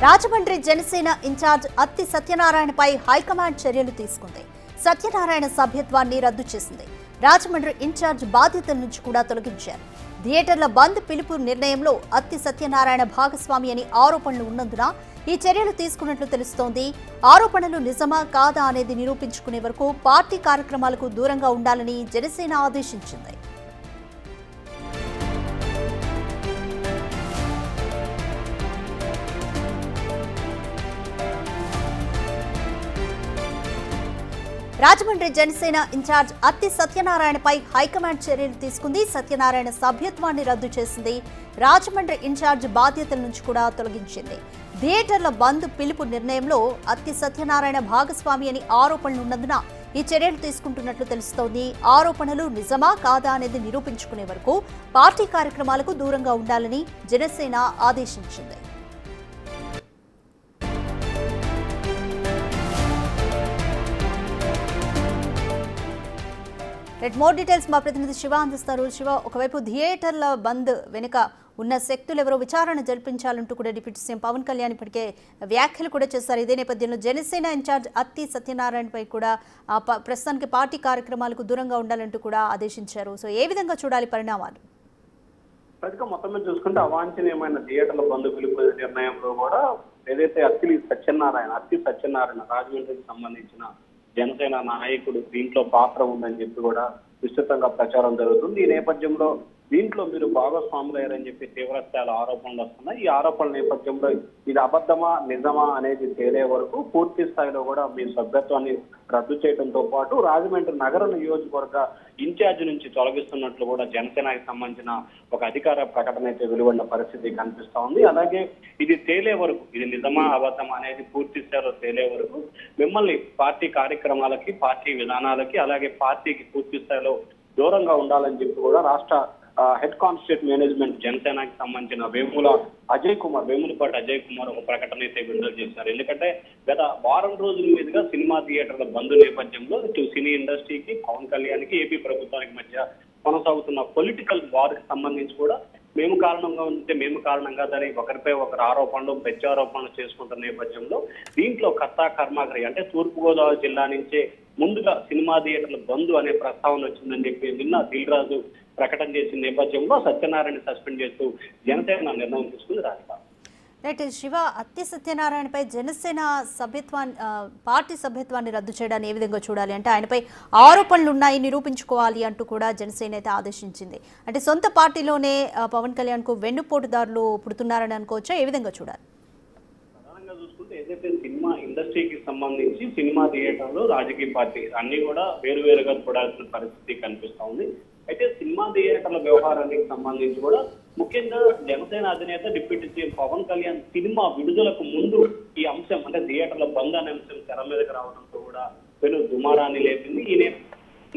Rajahmundry Janasena incharge Atti సత్యనారాయణపై high command చర్యలు తీసుకుంది. సత్యనారాయణ సభ్యత్వాన్ని రద్దు చేసింది. రాజమండ్రి ఇన్ఛార్జ్ బాధ్యతల నుంచి కూడా తొలగించారు. థియేటర్ల బంద్ పిలుపు నిర్ణయంలో అత్తి సత్యనారాయణ భాగస్వామి అని ఆరోపణలు ఉన్నందున ఈ చర్యలు తీసుకున్నట్లు తెలుస్తోంది. ఆరోపణలు నిజమా కాదా అనేది నిరూపించుకునే వరకు పార్టీ కార్యక్రమాలకు దూరంగా ఉండాలని జనసేన ఆదేశించింది. రాజమండ్రి జనసేన ఇన్ఛార్జ్ అత్తి సత్యనారాయణపై హైకమాండ్ చర్యలు తీసుకుంది. సత్యనారాయణ సభ్యత్వాన్ని రద్దు చేసింది. రాజమండ్రి ఇన్ఛార్జ్ బాధ్యతల నుంచి కూడా తొలగించింది. థియేటర్ల బంద్ పిలుపు నిర్ణయంలో అత్తి సత్యనారాయణ భాగస్వామి అని ఆరోపణలు ఉన్నందున ఈ చర్యలు తీసుకుంటున్నట్లు తెలుస్తోంది. ఆరోపణలు నిజమా కాదా అనేది నిరూపించుకునే వరకు పార్టీ కార్యక్రమాలకు దూరంగా ఉండాలని జనసేన ఆదేశించింది. మోర్ డీటెయిల్స్ మా ప్రతినిధి శివ అందిస్తారు. శివ, ఒకవైపు థియేటర్ల బంద్ వెనుక ఉన్న శక్తులు ఎవరో విచారణ జరిపించాలంటూ కూడా డిప్యూటీ సీఎం పవన్ కళ్యాణ్ ఇప్పటికే వ్యాఖ్యలు కూడా చేశారు. ఇదే నేపథ్యంలో జనసేన ఇన్ఛార్జ్ అత్తి సత్యనారాయణపై కూడా ప్రస్తుతానికి పార్టీ కార్యక్రమాలకు దూరంగా ఉండాలంటూ కూడా ఆదేశించారు. సో ఏ విధంగా చూడాలి పరిణామాలు? మొత్తం మీద చూసుకుంటే అవాంఛనీయమైన థియేటర్ల బంద్ పిలుపు నిర్ణయంలో కూడా ఏదైతే అత్తి సత్యనారాయణ రాజమండ్రికి సంబంధించిన జనసేన నాయకుడు దీంట్లో పాత్ర ఉందని చెప్పి కూడా విస్తృతంగా ప్రచారం జరుగుతుంది. ఈ నేపథ్యంలో దీంట్లో మీరు భాగస్వాములయ్యారని చెప్పి తీవ్ర స్థాయిలో ఆరోపణలు వస్తున్నాయి. ఈ ఆరోపణల నేపథ్యంలో ఇది అబద్ధమా నిజమా అనేది తేలే వరకు పూర్తి స్థాయిలో కూడా మీ సభ్యత్వాన్ని రద్దు చేయడంతో పాటు రాజమండ్రి నగర నియోజకవర్గ ఇన్ఛార్జ్ నుంచి తొలగిస్తున్నట్లు కూడా జనసేనకి సంబంధించిన ఒక అధికార ప్రకటన అయితే వెలువడిన పరిస్థితి కనిపిస్తా ఉంది. అలాగే ఇది తేలే వరకు, ఇది నిజమా అబద్ధమా అనేది పూర్తి స్థాయిలో తేలే వరకు మిమ్మల్ని పార్టీ కార్యక్రమాలకి, పార్టీ విధానాలకి, అలాగే పార్టీకి పూర్తి స్థాయిలో దూరంగా ఉండాలని చెప్పి కూడా రాష్ట్ర హెడ్ కాన్స్టిట్యూట్ మేనేజ్మెంట్ జనసేనకి సంబంధించిన వేములపాటి అజయ్ కుమార్ ఒక ప్రకటన అయితే విడుదల చేశారు. ఎందుకంటే గత వారం రోజుల మీదుగా సినిమా థియేటర్ల బంద్ నేపథ్యంలో ఇటు సినీ ఇండస్ట్రీకి, పవన్ కళ్యాణ్కి, ఏపీ ప్రభుత్వానికి మధ్య కొనసాగుతున్న పొలిటికల్ వార్కి సంబంధించి కూడా మేము కారణంగా ఉంటే మేము కారణంగా దాని ఒకరిపై ఒకరు ఆరోపణలు, ప్రత్యారోపణలు చేసుకుంటున్న నేపథ్యంలో దీంట్లో కర్తా కర్మాకరి అంటే తూర్పుగోదావరి జిల్లా నుంచే ముందుగా సినిమా థియేటర్ల బంద్ అనే ప్రస్తావన వచ్చిందని చెప్పి నిన్న దిల్ రాజు ప్రకటన చేసిన నేపథ్యంలో సత్యనారాయణ సస్పెండ్ చేస్తూ జనసేన నిర్ణయం తీసుకుంది. రైట్ శివ, అత్తి సత్యనారాయణపై జనసేన పార్టీ సభ్యత్వాన్ని రద్దు చేయడాన్ని ఏ విధంగా చూడాలి? అంటే ఆయనపై ఆరోపణలు ఉన్నాయి, నిరూపించుకోవాలి అంటూ కూడా జనసేన అయితే ఆదేశించింది. అంటే సొంత పార్టీలోనే పవన్ కళ్యాణ్ కు వెన్నుపోటుదారులు పుడుతున్నారని అనుకోవచ్చా? ఏ విధంగా చూడాలి? ప్రధానంగా చూసుకుంటే ఏదైతే సినిమా ఇండస్ట్రీకి సంబంధించి సినిమా థియేటర్లు, రాజకీయ పార్టీ అన్ని కూడా వేరువేరుగా చూడాల్సిన పరిస్థితి కనిపిస్తా ఉంది. అయితే సినిమా థియేటర్ల వ్యవహారానికి సంబంధించి కూడా ముఖ్యంగా జనసేన అధినేత deputy CM Pawan Kalyan cinema విడుదలకు ముందు ఈ అంశం అంటే థియేటర్ల బంద్ అనే అంశం తెర మీదకి రావడంతో కూడా పెను దుమారాన్ని లేపింది.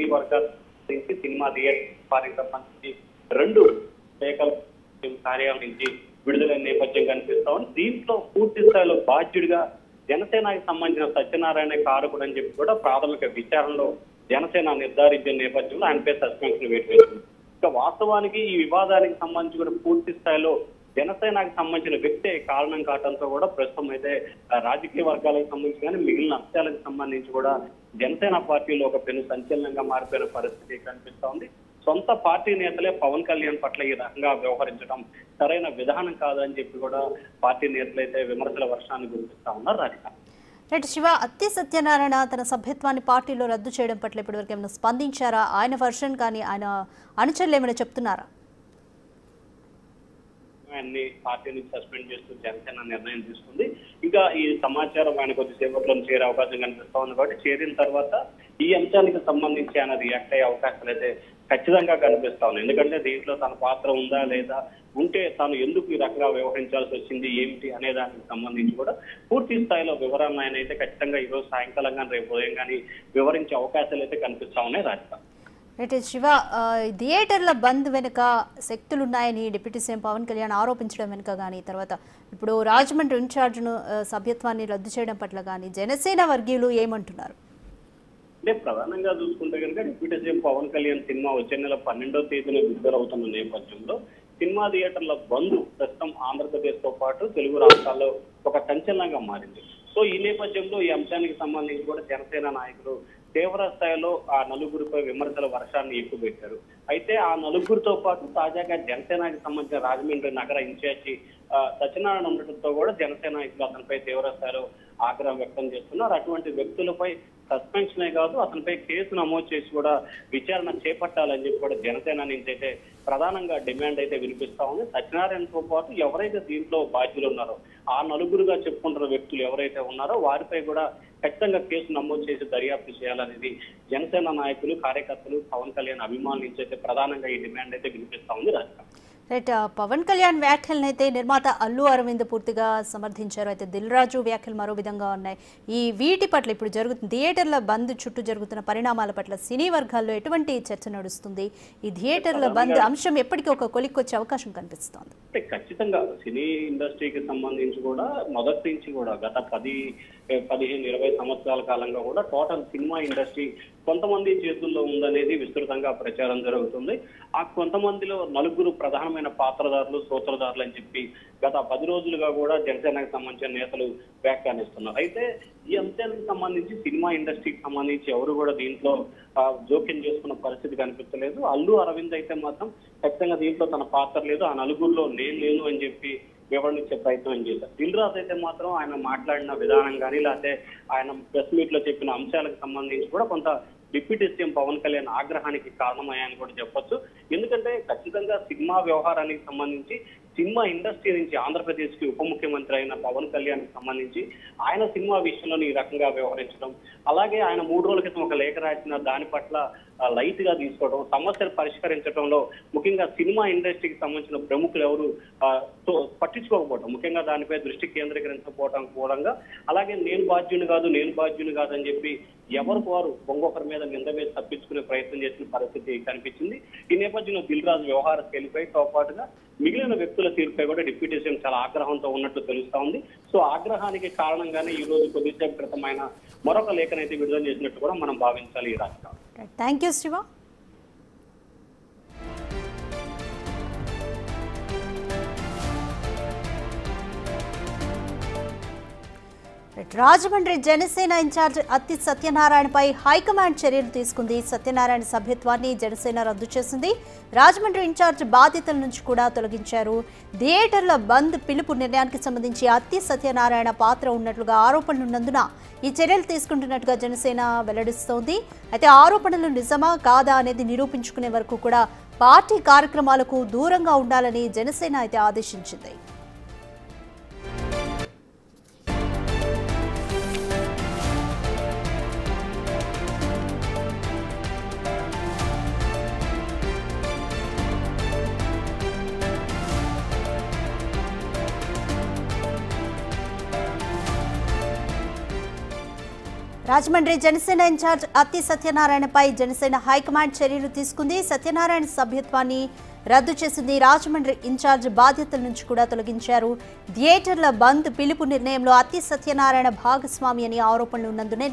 ఈ వర్గాల నుంచి సినిమా థియేటర్ వారికి సంబంధించి 2 లేఖల కార్యాలయం నుంచి విడుదలైన నేపథ్యం కనిపిస్తా ఉంది. దీంట్లో పూర్తి స్థాయిలో బాధ్యుడిగా జనసేనకి సంబంధించిన సత్యనారాయణ కారకుడు అని చెప్పి కూడా ప్రాథమిక విచారణలో జనసేన నిర్ధారించిన నేపథ్యంలో ఆయనపై సస్పెన్షన్ వేటు వేసింది. ఇక వాస్తవానికి ఈ వివాదానికి సంబంధించి కూడా పూర్తి స్థాయిలో జనసేనకు సంబంధించిన వ్యక్తే కారణం కావడంతో కూడా ప్రస్తుతం అయితే రాజకీయ వర్గాలకు సంబంధించి కానీ మిగిలిన అంశాలకు సంబంధించి కూడా జనసేన పార్టీలో ఒక పెను సంచలనంగా మారిపోయిన పరిస్థితి కనిపిస్తా ఉంది. సొంత పార్టీ నేతలే పవన్ కళ్యాణ్ పట్ల ఈ రకంగా వ్యవహరించడం సరైన విధానం కాదని చెప్పి కూడా పార్టీ నేతలు అయితే విమర్శల వర్షాన్ని గుర్తిస్తా ఉన్నారు. రైట్ శివ, అత్తి సత్యనారాయణ తన సభ్యత్వాన్ని పార్టీలో రద్దు చేయడం పట్ల ఇప్పటివరకు ఏమైనా స్పందించారా? ఆయన వర్షన్ కానీ ఆయన అనుచరులు ఏమైనా చెప్తున్నారా? ఆయన్ని పార్టీ నుంచి సస్పెండ్ చేస్తూ జనసేన నిర్ణయం తీసుకుంది. ఇంకా ఈ సమాచారం ఆయన కొద్దిసేపట్లో చేరే అవకాశం కనిపిస్తా ఉంది. కాబట్టి చేరిన తర్వాత ఈ అంశానికి సంబంధించి ఆయన రియాక్ట్ అయ్యే అవకాశాలు అయితే ఖచ్చితంగా కనిపిస్తా ఉన్నాయి. ఎందుకంటే దీంట్లో తన పాత్ర ఉందా లేదా, ఉంటే తాను ఎందుకు ఈ రకంగా వ్యవహరించాల్సి వచ్చింది ఏమిటి అనే దానికి సంబంధించి కూడా పూర్తి స్థాయిలో వివరాలను ఆయన అయితే ఖచ్చితంగా ఈరోజు సాయంకాలం కానీ రేపు ఉదయం కానీ వివరించే అవకాశాలు అయితే కనిపిస్తా ఉన్నాయి. రైట్ శివ, థియేటర్ల బంద్ వెనుక శక్తులున్నాయని డిప్యూటీ సీఎం పవన్ కళ్యాణ్ ఆరోపించడం వెనుక కానీ, తర్వాత ఇప్పుడు రాజమండ్రి ఇన్ఛార్జ్ను సభ్యత్వాన్ని రద్దు చేయడం పట్ల కానీ జనసేన వర్గీయులు ఏమంటున్నారు? అంటే ప్రధానంగా చూసుకుంటే కనుక deputy CM Pawan Kalyan cinema వచ్చే నెల 12వ తేదీన విడుదలవుతున్న నేపథ్యంలో సినిమా థియేటర్ల బంద్ ప్రస్తుతం ఆంధ్రప్రదేశ్ తో పాటు తెలుగు రాష్ట్రాల్లో ఒక సంచలనంగా మారింది. సో ఈ నేపథ్యంలో ఈ అంశానికి సంబంధించి కూడా జనసేన నాయకులు తీవ్ర స్థాయిలో ఆ నలుగురిపై విమర్శల వర్షాన్ని ఎక్కుపెట్టారు. అయితే ఆ నలుగురితో పాటు తాజాగా జనసేనకి సంబంధించిన రాజమండ్రి నగర ఇన్ఛార్జి సత్యనారాయణ ఉండటంతో కూడా జనసేన నాయకులు అతనిపై తీవ్ర స్థాయిలో ఆగ్రహం వ్యక్తం చేస్తున్నారు. అటువంటి వ్యక్తులపై సస్పెన్షనే కాదు, అతనిపై కేసు నమోదు చేసి కూడా విచారణ చేపట్టాలని చెప్పి కూడా జనసేన నుంచి అయితే ప్రధానంగా డిమాండ్ అయితే వినిపిస్తా ఉంది. సత్యనారాయణతో పాటు ఎవరైతే దీంట్లో బాధ్యులు ఉన్నారో ఆ నలుగురుగా చెప్పుకుంటున్న వ్యక్తులు ఎవరైతే ఉన్నారో వారిపై కూడా ఖచ్చితంగా కేసు నమోదు చేసి దర్యాప్తు చేయాలనేది జనసేన నాయకులు, కార్యకర్తలు, పవన్ కళ్యాణ్ అభిమానుల నుంచి అయితే ప్రధానంగా ఈ డిమాండ్ అయితే వినిపిస్తా ఉంది. రాజకీయ రైట్, పవన్ కళ్యాణ్ వ్యాఖ్యలను అయితే నిర్మాత అల్లు అరవింద్ పూర్తిగా సమర్థించారు. అయితే దిల్ రాజు వ్యాఖ్యలు మరో విధంగా ఉన్నాయి. ఈ వీటి పట్ల ఇప్పుడు జరుగుతున్న థియేటర్ల బంద్ చుట్టూ జరుగుతున్న పరిణామాల పట్ల సినీ వర్గాల్లో ఎటువంటి చర్చ నడుస్తుంది? ఈ థియేటర్ల బంద్ అంశం ఎప్పటికీ ఒక కొలిక్కొచ్చే అవకాశం కనిపిస్తోంది. ఖచ్చితంగా సినీ ఇండస్ట్రీకి సంబంధించి కూడా మొదటి నుంచి కూడా గత 15-20 సంవత్సరాల కాలంగా కూడా టోటల్ సినిమా ఇండస్ట్రీ కొంతమంది చేతుల్లో ఉందనేది విస్తృతంగా ప్రచారం జరుగుతుంది. ఆ కొంతమందిలో నలుగురు ప్రధానమైన పాత్రదారులు, సూత్రధారులు అని చెప్పి గత 10 రోజులుగా కూడా జనసేనకు సంబంధించిన నేతలు వ్యాఖ్యానిస్తున్నారు. అయితే ఈ అంశానికి సంబంధించి సినిమా ఇండస్ట్రీకి సంబంధించి ఎవరు కూడా దీంట్లో జోక్యం చేసుకున్న పరిస్థితి కనిపించలేదు. అల్లు అరవింద్ అయితే మాత్రం ఖచ్చితంగా దీంట్లో తన పాత్ర లేదు, ఆ నలుగురిలో నేను లేను అని చెప్పి వివరణ ఇచ్చే ప్రయత్నం చేశారు. దిల్ రాజు అయితే మాత్రం ఆయన మాట్లాడిన విధానం కానీ లేకపోతే ఆయన ప్రెస్ మీట్ లో చెప్పిన అంశాలకు సంబంధించి కూడా కొంత డిప్యూటీ సీఎం పవన్ కళ్యాణ్ ఆగ్రహానికి కారణమయ్యాయని కూడా చెప్పొచ్చు. ఎందుకంటే ఖచ్చితంగా సినిమా వ్యవహారానికి సంబంధించి సినిమా ఇండస్ట్రీ నుంచి ఆంధ్రప్రదేశ్ కి ఉప ముఖ్యమంత్రి అయిన పవన్ కళ్యాణ్ కి సంబంధించి ఆయన సినిమా విషయంలో ఈ రకంగా వ్యవహరించడం, అలాగే ఆయన 3 రోజుల క్రితం ఒక లేఖ రాసిన దాని పట్ల లైట్ గా తీసుకోవడం, సమస్యలు పరిష్కరించడంలో ముఖ్యంగా సినిమా ఇండస్ట్రీకి సంబంధించిన ప్రముఖులు ఎవరు పట్టించుకోకపోవడం, ముఖ్యంగా దానిపై దృష్టి కేంద్రీకరించకపోవడం కూడంగా, అలాగే నేను బాధ్యుని కాదు అని చెప్పి ఎవరికి వారు ఇంకొకరి మీద నింద వేసి తప్పించుకునే ప్రయత్నం చేసిన పరిస్థితి కనిపించింది. ఈ నేపథ్యంలో దిల్ రాజు వ్యవహార శైలిపైతో పాటుగా మిగిలిన వ్యక్తుల తీరుపై కూడా డిప్యూటీ సీఎం చాలా ఆగ్రహంతో ఉన్నట్లు తెలుస్తా ఉంది. సో ఆగ్రహానికి కారణంగానే ఈ రోజు కొద్దిసేపు క్రితమైన మరొక లేఖనైతే విడుదల చేసినట్టు కూడా మనం భావించాలి. ఈ రాష్ట్రం. Thank you Shiva. Rajahmundry Janasena incharge Atti సత్యనారాయణపై హైకమాండ్ చర్యలు తీసుకుంది. సత్యనారాయణ సభ్యత్వాన్ని జనసేన రద్దు చేసింది. రాజమండ్రి ఇన్ఛార్జ్ బాధ్యతల నుంచి కూడా తొలగించారు. థియేటర్ల బంద్ పిలుపు నిర్ణయానికి సంబంధించి అత్తి సత్యనారాయణ పాత్ర ఉన్నట్లుగా ఆరోపణలున్నందున ఈ చర్యలు తీసుకుంటున్నట్టుగా జనసేన వెల్లడిస్తోంది. అయితే ఆరోపణలు నిజమా కాదా అనేది నిరూపించుకునే వరకు కూడా పార్టీ కార్యక్రమాలకు దూరంగా ఉండాలని జనసేన అయితే ఆదేశించింది. రాజమండ్రి జనసేన ఇన్ఛార్జ్ అత్తి సత్యనారాయణపై జనసేన హైకమాండ్ చర్యలు తీసుకుంది. సత్యనారాయణ సభ్యత్వాన్ని రద్దు చేసింది. రాజమండ్రి ఇన్ఛార్జ్ బాధ్యతల నుంచి కూడా తొలగించారు. థియేటర్ల బంద్ పిలుపు నిర్ణయంలో అత్తి సత్యనారాయణ భాగస్వామి అని ఆరోపణలు ఉన్నందునే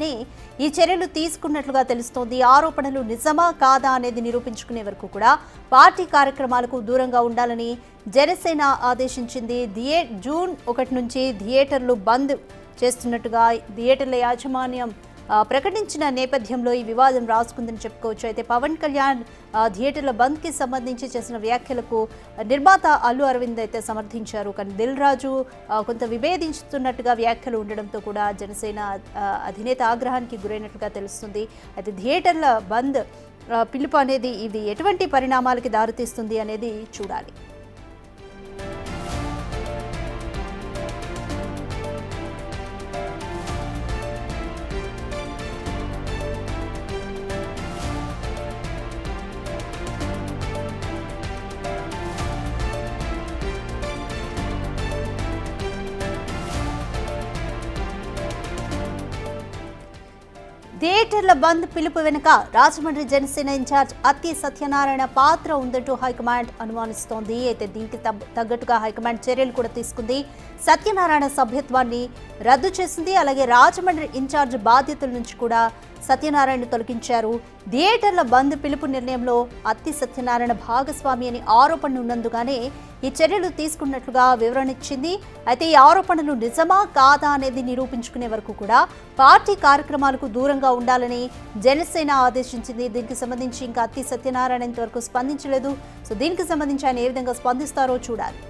ఈ చర్యలు తీసుకున్నట్లుగా తెలుస్తోంది. ఆరోపణలు నిజమా కాదా అనేది నిరూపించుకునే వరకు కూడా పార్టీ కార్యక్రమాలకు దూరంగా ఉండాలని జనసేన ఆదేశించింది. జూన్ 1 నుంచి థియేటర్లు బంద్ చేస్తున్నట్టుగా థియేటర్ల యాజమాన్యం ప్రకటించిన నేపథ్యంలో ఈ వివాదం రాసుకుందని చెప్పుకోవచ్చు. అయితే పవన్ కళ్యాణ్ థియేటర్ల బంద్కి సంబంధించి చేసిన వ్యాఖ్యలకు నిర్మాత అల్లు అరవింద్ అయితే సమర్థించారు. కానీ దిల్ రాజు కొంత విభేదించుతున్నట్టుగా వ్యాఖ్యలు ఉండడంతో కూడా జనసేన అధినేత ఆగ్రహానికి గురైనట్లుగా తెలుస్తుంది. అయితే థియేటర్ల బంద్ పిలుపు అనేది ఇది ఎటువంటి పరిణామాలకి దారితీస్తుంది అనేది చూడాలి. థియేటర్ల బంద్ పిలుపు వెనుక రాజమండ్రి జనసేన ఇన్ఛార్జ్ అత్తి సత్యనారాయణ పాత్ర ఉందంటూ హైకమాండ్ అనుమానిస్తోంది. అయితే దీనికి తగ్గట్టుగా హైకమాండ్ చర్యలు కూడా తీసుకుంది. సత్యనారాయణ సభ్యత్వాన్ని రద్దు చేసింది. అలాగే రాజమండ్రి ఇన్ఛార్జ్ బాధ్యతల నుంచి కూడా సత్యనారాయణ తొలగించారు. థియేటర్ల బంద్ పిలుపు నిర్ణయంలో అత్తి సత్యనారాయణ భాగస్వామి అని ఆరోపణలు ఉన్నందుగానే ఈ చర్యలు తీసుకున్నట్లుగా వివరణ ఇచ్చింది. అయితే ఈ ఆరోపణలు నిజమా కాదా అనేది నిరూపించుకునే వరకు కూడా పార్టీ కార్యక్రమాలకు దూరంగా ఉండాలని జనసేన ఆదేశించింది. దీనికి సంబంధించి ఇంకా అత్తి సత్యనారాయణ ఇంతవరకు స్పందించలేదు. సో దీనికి సంబంధించి ఆయన ఏ విధంగా స్పందిస్తారో చూడాలి.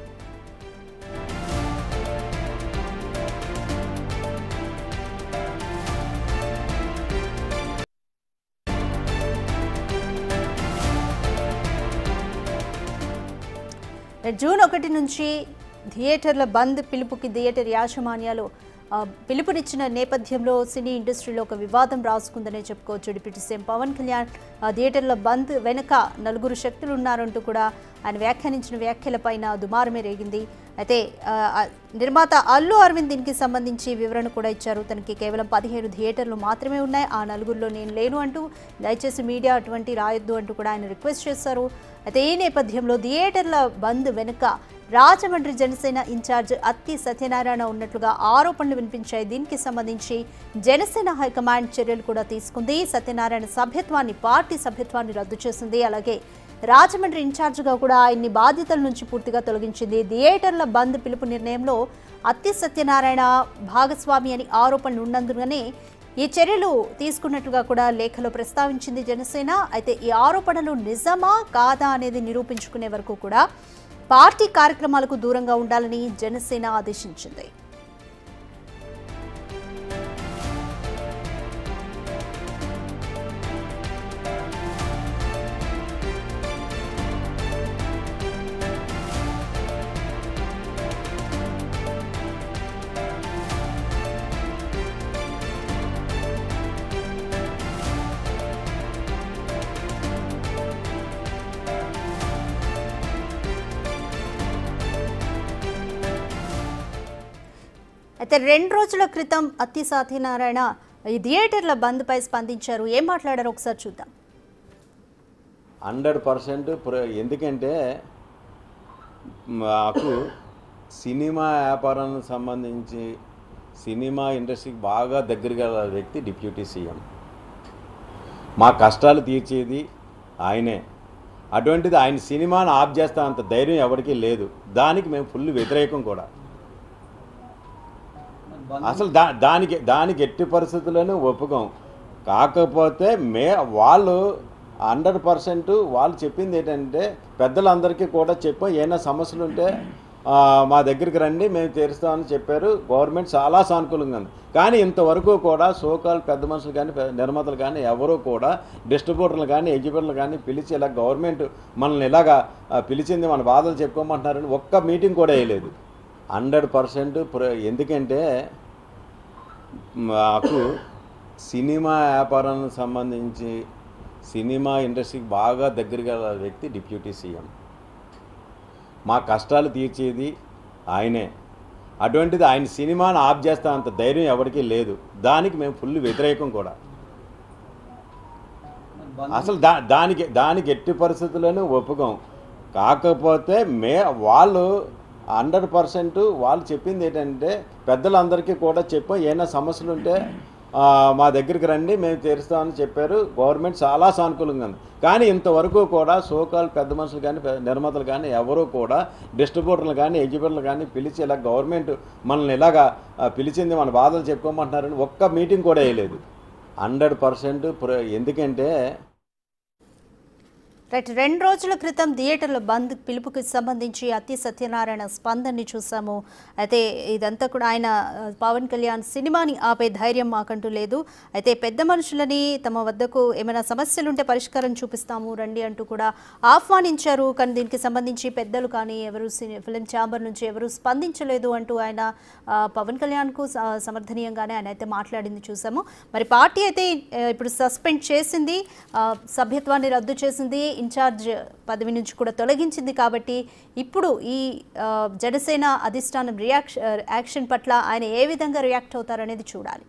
జూన్ 1 నుంచి థియేటర్ల బంద్ పిలుపుకి థియేటర్ యాజమాన్యాలు పిలుపునిచ్చిన నేపథ్యంలో సినీ ఇండస్ట్రీలో ఒక వివాదం రాసుకుందనే చెప్పుకోవచ్చు. డిప్యూటీ సీఎం పవన్ కళ్యాణ్ థియేటర్ల బంద్ వెనుక నలుగురు శక్తులు ఉన్నారంటూ కూడా ఆయన వ్యాఖ్యానించిన వ్యాఖ్యలపైన దుమారమే రేగింది. అయితే నిర్మాత అల్లు అరవింద్ దీనికి సంబంధించి వివరణ కూడా ఇచ్చారు. తనకి కేవలం 15 థియేటర్లు మాత్రమే ఉన్నాయి, ఆ నలుగురిలో నేను లేను అంటూ, దయచేసి మీడియా అటువంటి రాయొద్దు అంటూ కూడా ఆయన రిక్వెస్ట్ చేశారు. అయితే ఈ నేపథ్యంలో థియేటర్ల బంద్ వెనుక రాజమండ్రి జనసేన ఇన్ఛార్జ్ అత్తి సత్యనారాయణ ఉన్నట్లుగా ఆరోపణలు వినిపించాయి. దీనికి సంబంధించి జనసేన హైకమాండ్ చర్యలు కూడా తీసుకుంది. సత్యనారాయణ పార్టీ సభ్యత్వాన్ని రద్దు చేసింది. అలాగే రాజమండ్రి ఇన్ఛార్జిగా కూడా ఆయన్ని బాధ్యతల నుంచి పూర్తిగా తొలగించింది. థియేటర్ల బంద్ పిలుపు నిర్ణయంలో అత్తి సత్యనారాయణ భాగస్వామి అని ఆరోపణలు ఉన్నందుకనే ఈ చర్యలు తీసుకున్నట్టుగా కూడా లేఖలో ప్రస్తావించింది జనసేన. అయితే ఈ ఆరోపణలు నిజమా కాదా అనేది నిరూపించుకునే వరకు కూడా పార్టీ కార్యక్రమాలకు దూరంగా ఉండాలని జనసేన ఆదేశించింది. అయితే 2 రోజుల క్రితం అత్తి సత్యనారాయణ ఈ థియేటర్ల బంద్పై స్పందించారు. ఏం మాట్లాడారో ఒకసారి చూద్దాం. 100% ఎందుకంటే మాకు సినిమా వ్యాపారానికి సంబంధించి సినిమా ఇండస్ట్రీకి బాగా దగ్గరగా వ్యక్తి డిప్యూటీ సీఎం. మా కష్టాలు తీర్చేది ఆయనే. అటువంటిది ఆయన సినిమాను ఆఫ్ చేస్తా అంత ధైర్యం ఎవరికీ లేదు. దానికి మేము ఫుల్ వ్యతిరేకం కూడా. అసలు దానికి ఎట్టి పరిస్థితుల్లోనూ ఒప్పుకోం. కాకపోతే వాళ్ళు 100% వాళ్ళు చెప్పింది ఏంటంటే పెద్దలందరికీ కూడా చెప్పాం, ఏమైనా సమస్యలు ఉంటే మా దగ్గరికి రండి మేము తీరుస్తామని చెప్పారు. గవర్నమెంట్ చాలా సానుకూలంగా ఉంది. కానీ ఇంతవరకు కూడా సోకాల్ పెద్ద మనుషులు కానీ నిర్మాతలు కానీ ఎవరూ కూడా డిస్ట్రిబ్యూటర్లు కానీ ఎగ్జిబ్యూటర్లు కానీ పిలిచి ఇలా గవర్నమెంట్ మనల్ని ఇలాగా పిలిచింది మన బాధలు చెప్పుకోమంటున్నారని ఒక్క మీటింగ్ కూడా వేయలేదు. 100% ఎందుకంటే మాకు సినిమా వ్యాపారానికి సంబంధించి సినిమా ఇండస్ట్రీకి బాగా దగ్గరగా వ్యక్తి డిప్యూటీ సీఎం. మా కష్టాలు తీర్చేది ఆయనే. అటువంటిది ఆయన సినిమాను ఆఫ్ చేస్తా అంత ధైర్యం ఎవరికీ లేదు. దానికి మేము ఫుల్ వ్యతిరేకం కూడా. అసలు దానికి ఎట్టి పరిస్థితుల్లోనూ ఒప్పుకోం. కాకపోతే వాళ్ళు 100% వాళ్ళు చెప్పింది ఏంటంటే పెద్దలందరికీ కూడా చెప్పాం, ఏమైనా సమస్యలు ఉంటే మా దగ్గరికి రండి మేము తీరుస్తామని చెప్పారు. గవర్నమెంట్ చాలా సానుకూలంగా ఉంది. కానీ ఇంతవరకు కూడా సోకాల్ పెద్ద మనుషులు కానీ నిర్మాతలు కానీ ఎవరూ కూడా డిస్ట్రిబ్యూటర్లు కానీ ఎగ్జిబ్యూటర్లు కానీ పిలిచి ఇలా గవర్నమెంట్ మనల్ని ఇలాగా పిలిచింది మన బాధలు చెప్పుకోమంటున్నారని ఒక్క మీటింగ్ కూడా వేయలేదు. 100% ఎందుకంటే 2 రోజుల క్రితం థియేటర్ల బంద్ పిలుపుకి సంబంధించి అత్తి సత్యనారాయణ స్పందనని చూసాము. అయితే ఇదంతా కూడా ఆయన పవన్ కళ్యాణ్ సినిమాని ఆపే ధైర్యం మాకంటూ లేదు, అయితే పెద్ద మనుషులని తమ వద్దకు ఏమైనా సమస్యలుంటే పరిష్కారం చూపిస్తాము రండి అంటూ కూడా ఆహ్వానించారు. కానీ దీనికి సంబంధించి పెద్దలు కానీ ఎవరు ఫిలిం ఛాంబర్ నుంచి ఎవరు స్పందించలేదు అంటూ ఆయన పవన్ కళ్యాణ్కు సమర్థనీయంగానే ఆయన అయితే మాట్లాడింది చూసాము. మరి పార్టీ అయితే ఇప్పుడు సస్పెండ్ చేసింది, సభ్యత్వాన్ని రద్దు చేసింది, ఇన్ఛార్జ్ పదవి నుంచి కూడా తొలగించింది. కాబట్టి ఇప్పుడు ఈ జనసేన అధిష్టానం యాక్షన్ పట్ల ఆయన ఏ విధంగా రియాక్ట్ అవుతారనేది చూడాలి.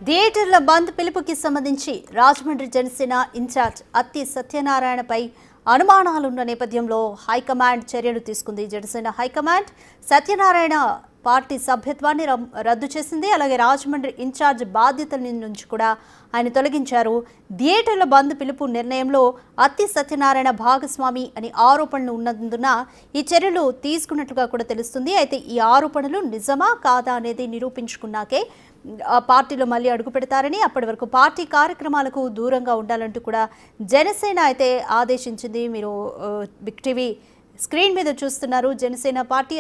థియేటర్ల బంద్ పిలుపుకి సంబంధించి రాజమండ్రి జనసేన ఇన్ఛార్జ్ అత్తి సత్యనారాయణపై అనుమానాలున్న నేపథ్యంలో హైకమాండ్ చర్యలు తీసుకుంది. జనసేన హైకమాండ్ సత్యనారాయణ పార్టీ సభ్యత్వాన్ని రద్దు చేసింది. అలాగే రాజమండ్రి ఇన్ఛార్జ్ బాధ్యతల నుంచి కూడా ఆయన తొలగించారు. థియేటర్ల బంద్ పిలుపు నిర్ణయంలో అత్తి సత్యనారాయణ భాగస్వామి అని ఆరోపణలు ఉన్నందున ఈ చర్యలు తీసుకున్నట్లుగా కూడా తెలుస్తుంది. అయితే ఈ ఆరోపణలు నిజమా కాదా అనేది నిరూపించుకున్నాకే పార్టీలో మళ్ళీ అడుగు పెడతారని, అప్పటి వరకు పార్టీ కార్యక్రమాలకు దూరంగా ఉండాలంటూ కూడా జనసేన అయితే ఆదేశించింది. మీరు బిగ్ టీవీ స్క్రీన్ మీద చూస్తున్నారు. జనసేన పార్టీ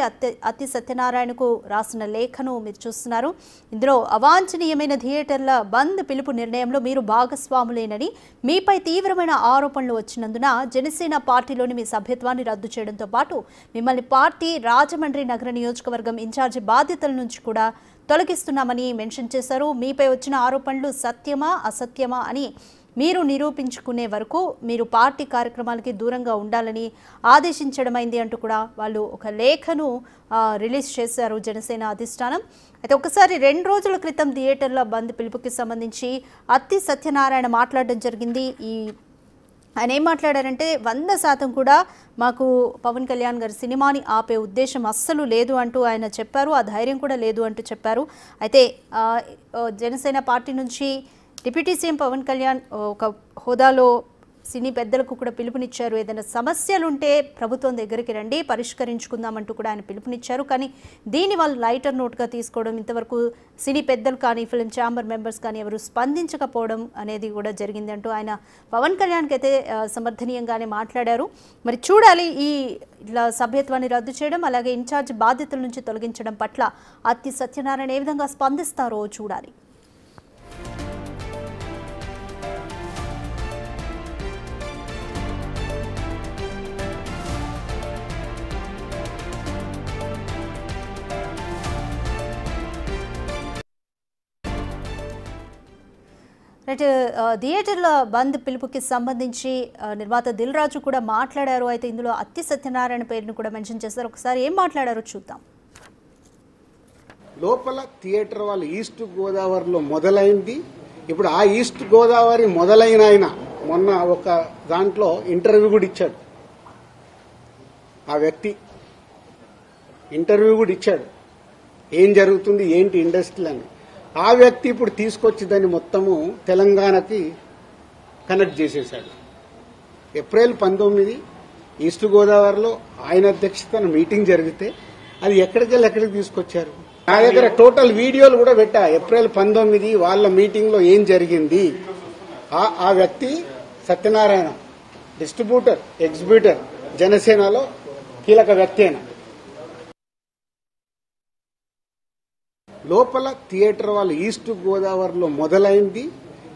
అత్తి సత్యనారాయణకు రాసిన లేఖను మీరు చూస్తున్నారు. ఇందులో అవాంఛనీయమైన థియేటర్ల బంద్ పిలుపు నిర్ణయంలో మీరు భాగస్వాములేనని, మీపై తీవ్రమైన ఆరోపణలు వచ్చినందున జనసేన పార్టీలోని మీ సభ్యత్వాన్ని రద్దు చేయడంతో పాటు మిమ్మల్ని పార్టీ రాజమండ్రి నగర నియోజకవర్గం ఇన్ఛార్జి బాధ్యతల నుంచి కూడా తొలగిస్తున్నామని మెన్షన్ చేశారు. మీపై వచ్చిన ఆరోపణలు సత్యమా అసత్యమా అని మీరు నిరూపించుకునే వరకు మీరు పార్టీ కార్యక్రమాలకి దూరంగా ఉండాలని ఆదేశించడమైంది అంటూ కూడా వాళ్ళు ఒక లేఖను రిలీజ్ చేశారు జనసేన అధిష్టానం. అయితే ఒకసారి 2 రోజుల క్రితం థియేటర్ల బంద్ పిలుపుకి సంబంధించి అత్తి సత్యనారాయణ మాట్లాడడం జరిగింది. ఆయన ఏం మాట్లాడారంటే 100% కూడా మాకు పవన్ కళ్యాణ్ గారి సినిమాని ఆపే ఉద్దేశం అస్సలు లేదు అంటూ ఆయన చెప్పారు. ఆ ధైర్యం కూడా లేదు అంటూ చెప్పారు. అయితే జనసేన పార్టీ నుంచి డిప్యూటీ సీఎం పవన్ కళ్యాణ్ ఒక హోదాలో సినీ పెద్దలకు కూడా పిలుపునిచ్చారు. ఏదైనా సమస్యలుంటే ప్రభుత్వం దగ్గరికి రండి, పరిష్కరించుకుందామంటూ కూడా ఆయన పిలుపునిచ్చారు. కానీ దీన్ని వాళ్ళు లైటర్ నోట్గా తీసుకోవడం, ఇంతవరకు సినీ పెద్దలు కానీ ఫిల్మ్ ఛాంబర్ మెంబర్స్ కానీ ఎవరు స్పందించకపోవడం అనేది కూడా జరిగింది అంటూ ఆయన పవన్ కళ్యాణ్కి అయితే సమర్థనీయంగానే మాట్లాడారు. మరి చూడాలి ఈ ఇట్లా సభ్యత్వాన్ని రద్దు చేయడం, అలాగే ఇన్ఛార్జ్ బాధ్యతల నుంచి తొలగించడం పట్ల అత్తి సత్యనారాయణ ఏ విధంగా స్పందిస్తారో చూడాలి. థియేటర్ల బంద్ పిలుపుకి సంబంధించి నిర్మాత దిల్ రాజు కూడా మాట్లాడారు. అయితే ఇందులో అత్తి సత్యనారాయణ పేరును కూడా మెన్షన్ చేశారు. ఒకసారి ఏం మాట్లాడారో చూద్దాం. లోపల థియేటర్ వాళ్ళు ఈస్ట్ గోదావరిలో మొదలైంది. ఇప్పుడు ఆ ఈస్ట్ గోదావరి మొదలైన ఆయన మొన్న ఒక దాంట్లో ఇంటర్వ్యూ కూడా ఇచ్చాడు. ఆ వ్యక్తి ఇంటర్వ్యూ కూడా ఇచ్చాడు, ఏం జరుగుతుంది ఏంటి ఇండస్ట్రీ అని. ఆ వ్యక్తి ఇప్పుడు తీసుకొచ్చి దాన్ని మొత్తము తెలంగాణకి కనెక్ట్ చేసేశాడు. ఏప్రిల్ 19 ఈస్ట్ గోదావరిలో ఆయన అధ్యక్షతన మీటింగ్ జరిగితే అది ఎక్కడికి తీసుకొచ్చారు. నా దగ్గర టోటల్ వీడియోలు కూడా పెట్టా. ఏప్రిల్ 19 వాళ్ళ మీటింగ్ లో ఏం జరిగింది. ఆ వ్యక్తి సత్యనారాయణ డిస్ట్రిబ్యూటర్, ఎగ్జిబ్యూటర్, జనసేనలో కీలక వ్యక్తి అయిన. లోపల థియేటర్ వాళ్ళు ఈస్ట్ గోదావరిలో మొదలైంది.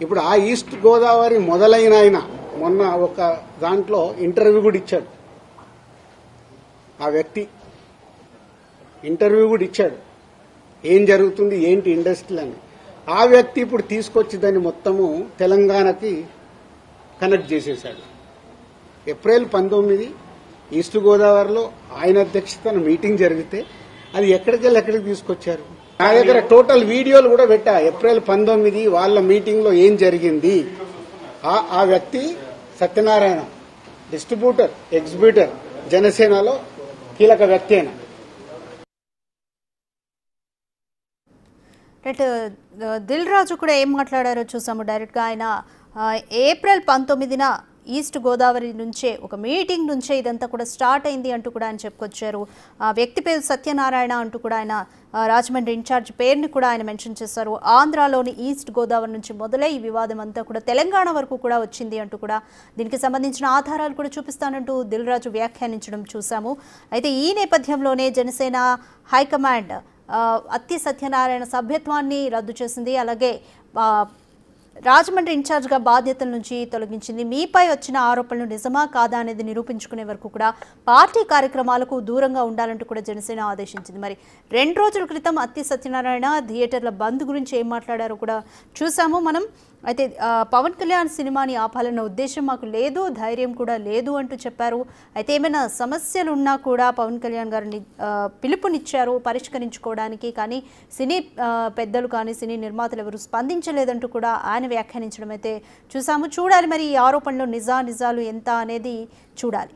ఇప్పుడు ఆ ఈస్ట్ గోదావరి మొదలైన ఆయన మొన్న ఒక దాంట్లో ఇంటర్వ్యూ కూడా ఇచ్చాడు. ఆ వ్యక్తి ఇంటర్వ్యూ కూడా ఇచ్చాడు, ఏం జరుగుతుంది ఏంటి ఇండస్ట్రీ అని. ఆ వ్యక్తి ఇప్పుడు తీసుకొచ్చి దాన్ని మొత్తము తెలంగాణకి కనెక్ట్ చేసేశాడు. ఏప్రిల్ 19 ఈస్ట్ గోదావరిలో ఆయన అధ్యక్షతన మీటింగ్ జరిగితే అది ఎక్కడికి తీసుకొచ్చారు. నా దగ్గర టోటల్ వీడియోలు కూడా పెట్టా. ఏప్రిల్ 19 వాళ్ళ మీటింగ్ లో ఏం జరిగింది. ఆ వ్యక్తి సత్యనారాయణ డిస్ట్రిబ్యూటర్, ఎగ్జిబ్యూటర్, జనసేనలో కీలక వ్యక్తి అయిన. దిల్ రాజు కూడా ఏం మాట్లాడారో చూసాము డైరెక్ట్గా. ఆయన ఏప్రిల్ 19న ఈస్ట్ గోదావరి నుంచే ఒక మీటింగ్ నుంచే ఇదంతా కూడా స్టార్ట్ అయింది అంటూ కూడా ఆయన చెప్పుకొచ్చారు. ఆ వ్యక్తి పేరు సత్యనారాయణ అంటూ కూడా ఆయన రాజమండ్రి ఇన్ఛార్జ్ పేరుని కూడా ఆయన మెన్షన్ చేశారు. ఆంధ్రాలోని ఈస్ట్ గోదావరి నుంచి మొదలై ఈ వివాదం అంతా కూడా తెలంగాణ వరకు కూడా వచ్చింది అంటూ కూడా దీనికి సంబంధించిన ఆధారాలు కూడా చూపిస్తానంటూ దిల్ రాజు వ్యాఖ్యానించడం చూసాము. అయితే ఈ నేపథ్యంలోనే జనసేన హైకమాండ్ అత్తి సత్యనారాయణ సభ్యత్వాన్ని రద్దు చేసింది. అలాగే రాజమండ్రి ఇన్ఛార్జ్గా బాధ్యతల నుంచి తొలగించింది. మీపై వచ్చిన ఆరోపణలు నిజమా కాదా అనేది నిరూపించుకునే వరకు కూడా పార్టీ కార్యక్రమాలకు దూరంగా ఉండాలంటూ కూడా జనసేన ఆదేశించింది. మరి 2 రోజుల క్రితం అత్తి సత్యనారాయణ థియేటర్ల బంద్ గురించి ఏం మాట్లాడారో కూడా చూసాము మనం. అయితే పవన్ కళ్యాణ్ సినిమాని ఆపాలన్న ఉద్దేశం మాకు లేదు, ధైర్యం కూడా లేదు అంటూ చెప్పారు. అయితే ఏమైనా సమస్యలు ఉన్నా కూడా పవన్ కళ్యాణ్ గారిని పిలుపునిచ్చారు పరిష్కరించుకోవడానికి, కానీ సినీ పెద్దలు కానీ సినీ నిర్మాతలు ఎవరు స్పందించలేదంటూ కూడా ఆయన వ్యాఖ్యానించడం అయితే చూసాము. చూడాలి మరి ఈ ఆరోపణలు నిజాలు ఎంత అనేది చూడాలి.